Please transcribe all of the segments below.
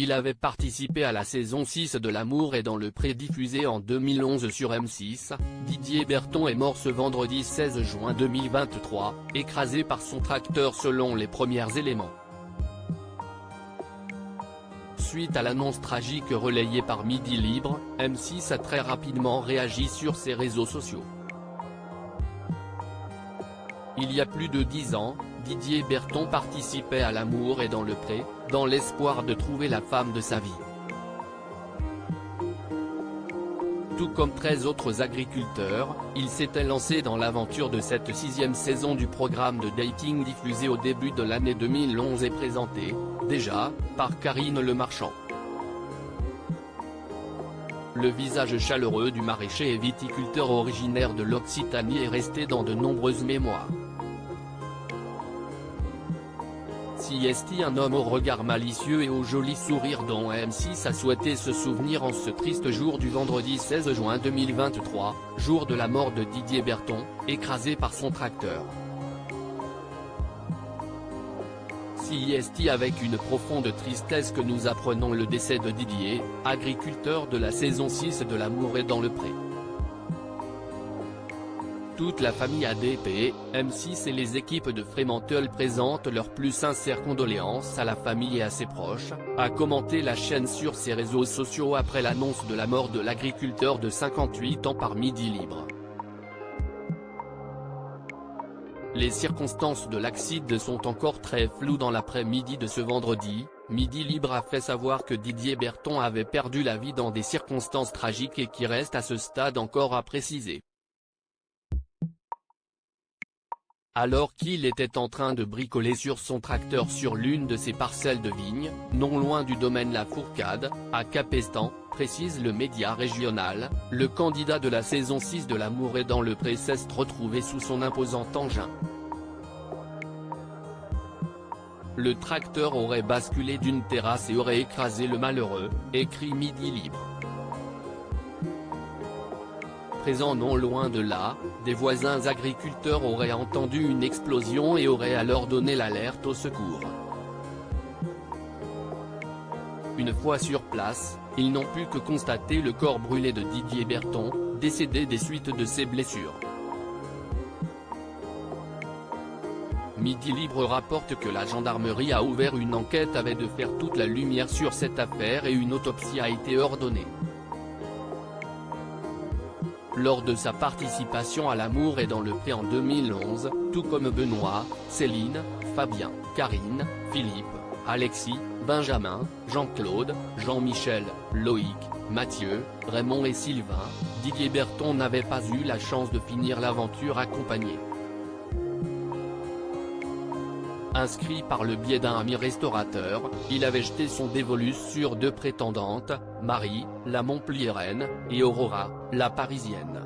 Il avait participé à la saison 6 de L'amour est dans le pré diffusée en 2011 sur M6. Didier Berton est mort ce vendredi 16 juin 2023, écrasé par son tracteur selon les premiers éléments. Suite à l'annonce tragique relayée par Midi Libre, M6 a très rapidement réagi sur ses réseaux sociaux. Il y a plus de 10 ans, Didier Berton participait à L'amour est dans le pré, dans l'espoir de trouver la femme de sa vie. Tout comme 13 autres agriculteurs, il s'était lancé dans l'aventure de cette 6e saison du programme de dating diffusé au début de l'année 2011 et présenté, déjà, par Karine Le Marchand. Le visage chaleureux du maraîcher et viticulteur originaire de l'Occitanie est resté dans de nombreuses mémoires. CST, un homme au regard malicieux et au joli sourire dont M6 a souhaité se souvenir en ce triste jour du vendredi 16 juin 2023, jour de la mort de Didier Berton, écrasé par son tracteur. CST, avec une profonde tristesse que nous apprenons le décès de Didier, agriculteur de la saison 6 de L'amour est dans le pré. Toute la famille ADP, M6 et les équipes de Fremantle présentent leurs plus sincères condoléances à la famille et à ses proches, a commenté la chaîne sur ses réseaux sociaux après l'annonce de la mort de l'agriculteur de 58 ans par Midi Libre. Les circonstances de l'accident sont encore très floues dans l'après-midi de ce vendredi. Midi Libre a fait savoir que Didier Berton avait perdu la vie dans des circonstances tragiques et qui restent à ce stade encore à préciser. Alors qu'il était en train de bricoler sur son tracteur sur l'une de ses parcelles de vignes, non loin du domaine La Fourcade, à Capestan, précise le média régional, le candidat de la saison 6 de L'amour est dans le pré s'est retrouvé sous son imposant engin. Le tracteur aurait basculé d'une terrasse et aurait écrasé le malheureux, écrit Midi Libre. Présents non loin de là, des voisins agriculteurs auraient entendu une explosion et auraient alors donné l'alerte au secours. Une fois sur place, ils n'ont pu que constater le corps brûlé de Didier Berton, décédé des suites de ses blessures. Midi Libre rapporte que la gendarmerie a ouvert une enquête afin de faire toute la lumière sur cette affaire et une autopsie a été ordonnée. Lors de sa participation à L'amour est dans le pré en 2011, tout comme Benoît, Céline, Fabien, Karine, Philippe, Alexis, Benjamin, Jean-Claude, Jean-Michel, Loïc, Mathieu, Raymond et Sylvain, Didier Berton n'avait pas eu la chance de finir l'aventure accompagné. Inscrit par le biais d'un ami restaurateur, il avait jeté son dévolu sur 2 prétendantes, Marie, la Montpelliéraine, et Aurora, la Parisienne.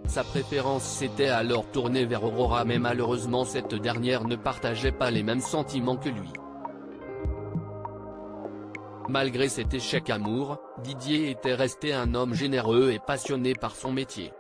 Sa préférence s'était alors tournée vers Aurora mais malheureusement cette dernière ne partageait pas les mêmes sentiments que lui. Malgré cet échec amour, Didier était resté un homme généreux et passionné par son métier.